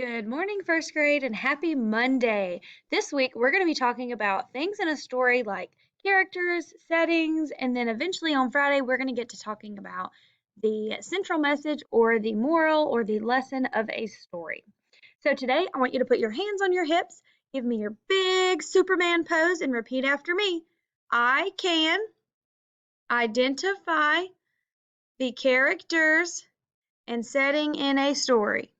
Good morning, first grade, and happy Monday. This week, we're going to be talking about things in a story like characters, settings, and then eventually on Friday, we're going to get to talking about the central message or the moral or the lesson of a story. So today, I want you to put your hands on your hips, give me your big Superman pose, and repeat after me. I can identify the characters and setting in a story.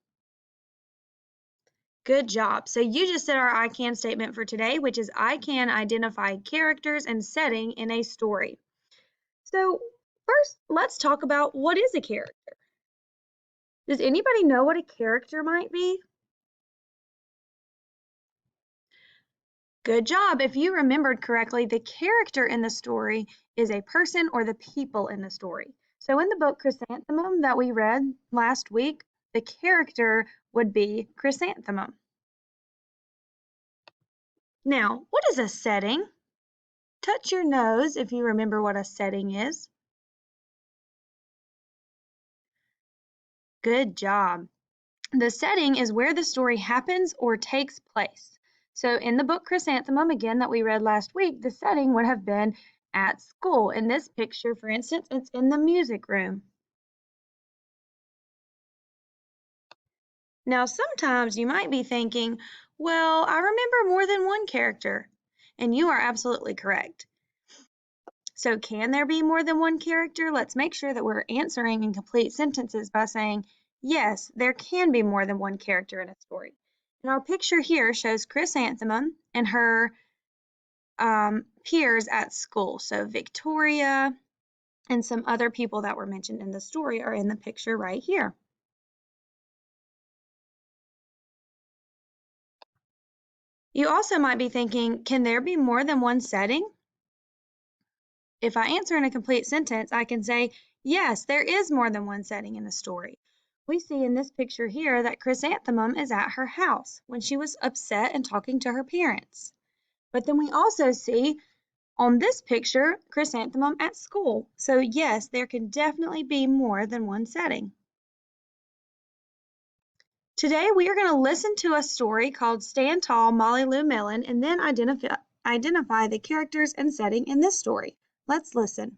Good job. So you just said our I can statement for today, which is I can identify characters and setting in a story. So first, let's talk about what is a character. Does anybody know what a character might be? Good job. If you remembered correctly, the character in the story is a person or the people in the story. So in the book Chrysanthemum that we read last week, the character would be Chrysanthemum. Now, what is a setting? Touch your nose if you remember what a setting is. Good job. The setting is where the story happens or takes place. So in the book Chrysanthemum, again, that we read last week, the setting would have been at school. In this picture, for instance, it's in the music room. Now, sometimes you might be thinking, well, I remember more than one character. And you are absolutely correct. So can there be more than one character? Let's make sure that we're answering in complete sentences by saying, yes, there can be more than one character in a story. And our picture here shows Chrysanthemum and her peers at school. So Victoria and some other people that were mentioned in the story are in the picture right here. You also might be thinking, can there be more than one setting? If I answer in a complete sentence, I can say, yes, there is more than one setting in the story. We see in this picture here that Chrysanthemum is at her house when she was upset and talking to her parents. But then we also see on this picture Chrysanthemum at school. So yes, there can definitely be more than one setting. Today we are going to listen to a story called Stand Tall, Molly Lou Mellon, and then identify the characters and setting in this story. Let's listen.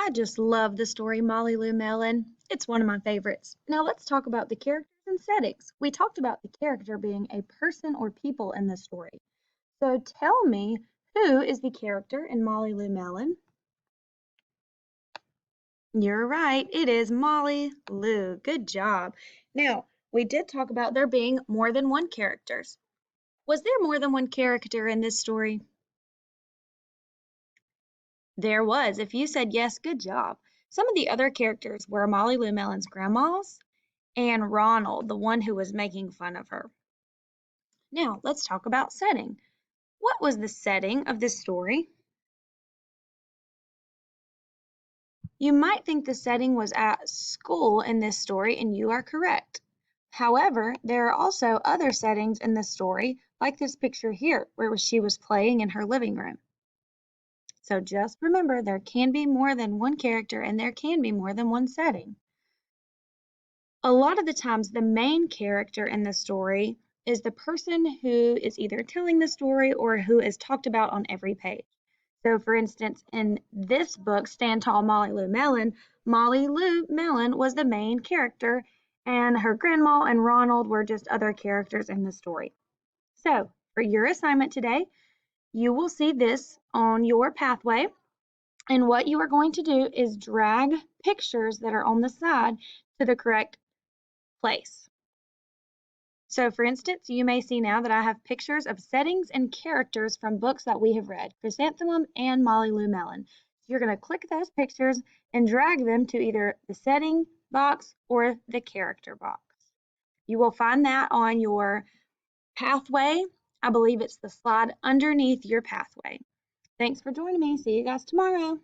I just love the story Molly Lou Melon. It's one of my favorites. Now let's talk about the characters and settings. We talked about the character being a person or people in the story. So tell me, who is the character in Molly Lou Melon? You're right, it is Molly Lou. Good job. Now, we did talk about there being more than one characters. Was there more than one character in this story? There was. If you said yes, good job. Some of the other characters were Molly Lou Melon's grandmas and Ronald, the one who was making fun of her. Now, let's talk about setting. What was the setting of this story? You might think the setting was at school in this story, and you are correct. However, there are also other settings in the story, like this picture here, where she was playing in her living room. So just remember, there can be more than one character and there can be more than one setting. A lot of the times, the main character in the story is the person who is either telling the story or who is talked about on every page. So, for instance, in this book, Stand Tall, Molly Lou Melon was the main character, and her grandma and Ronald were just other characters in the story. So, for your assignment today, you will see this on your pathway, and what you are going to do is drag pictures that are on the side to the correct place. So, for instance, you may see now that I have pictures of settings and characters from books that we have read, Chrysanthemum and Molly Lou Melon. So you're going to click those pictures and drag them to either the setting box or the character box. You will find that on your pathway. I believe it's the slide underneath your pathway. Thanks for joining me. See you guys tomorrow.